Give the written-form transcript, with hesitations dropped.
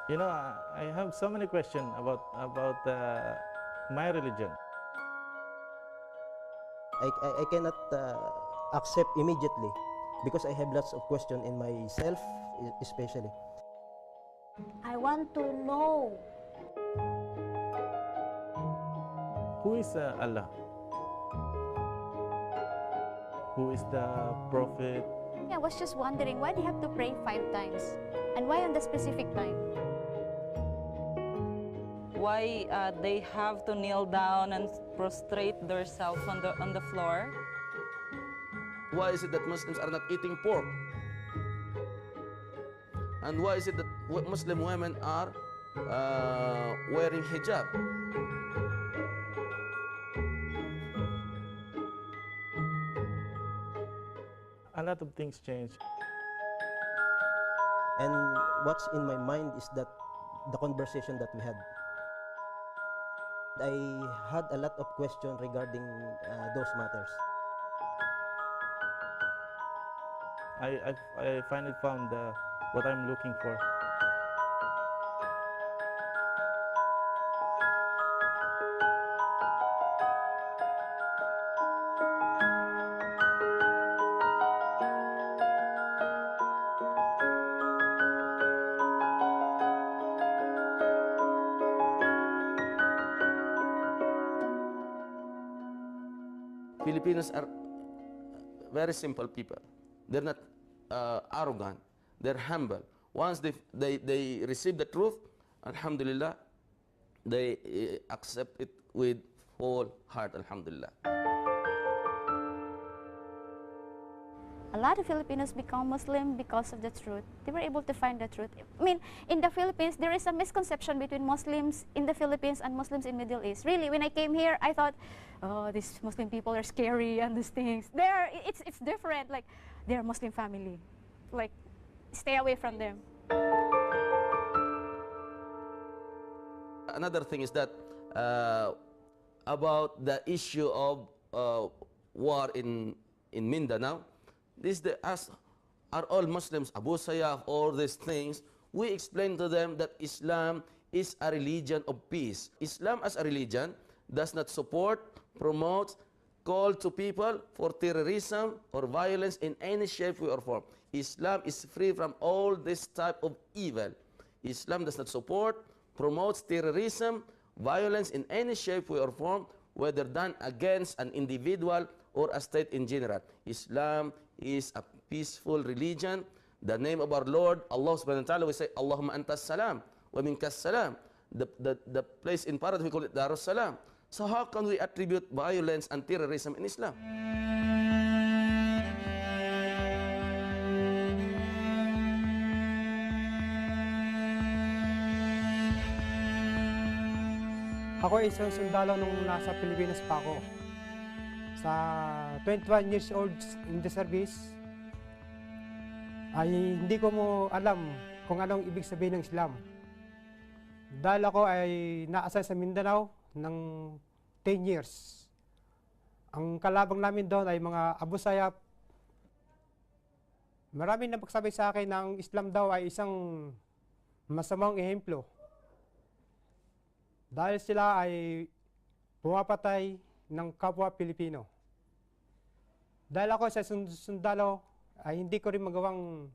You know, I have so many questions about my religion. I cannot accept immediately because I have lots of questions in myself, especially. I want to know. Who is Allah? Who is the prophet? Yeah, I was just wondering, why do you have to pray 5 times? And why on the specific time? Why they have to kneel down and prostrate themselves on the floor? Why is it that Muslims are not eating pork? And why is it that Muslim women are wearing hijab? A lot of things change. And what's in my mind is that the conversation that we had. I had a lot of questions regarding those matters. I finally found what I'm looking for. Filipinos are very simple people. They're not arrogant. They're humble. Once they receive the truth, alhamdulillah, they accept it with whole heart, alhamdulillah. A lot of Filipinos become Muslim because of the truth. They were able to find the truth. I mean, in the Philippines, there is a misconception between Muslims in the Philippines and Muslims in Middle East. Really, when I came here, I thought, oh, these Muslim people are scary and these things. It's different. Like, they're a Muslim family. Like, stay away from them. Another thing is that about the issue of war in Mindanao, are all Muslims, Abu Sayyaf, all these things. We explain to them that Islam is a religion of peace. Islam as a religion does not support, promote, call to people for terrorism or violence in any shape, way, or form. Islam is free from all this type of evil. Islam does not support, promotes terrorism, violence in any shape, way, or form, whether done against an individual or a state in general. Islam is a peaceful religion. The name of our Lord, Allah subhanahu wa ta'ala, we say, Allahumma antas salam, wa minkas salam. The place in paradise, we call it Darus Salam. So how can we attribute violence and terrorism in Islam? Ako ay isang sundalo nung nasa Pilipinas pa ako. Sa 21 years old in the service, ay hindi ko mo alam kung anong ibig sabihin ng Islam. Dahil ako ay na-assign sa Mindanao ng 10 years. Ang kalabang namin doon ay mga Abu Sayyaf. Maraming napagsabi sa akin na ang Islam daw ay isang masamang ehemplo. Dahil sila ay pumapatay ng kapwa Pilipino. Dahil ako sa sundalo ay hindi ko rin magawang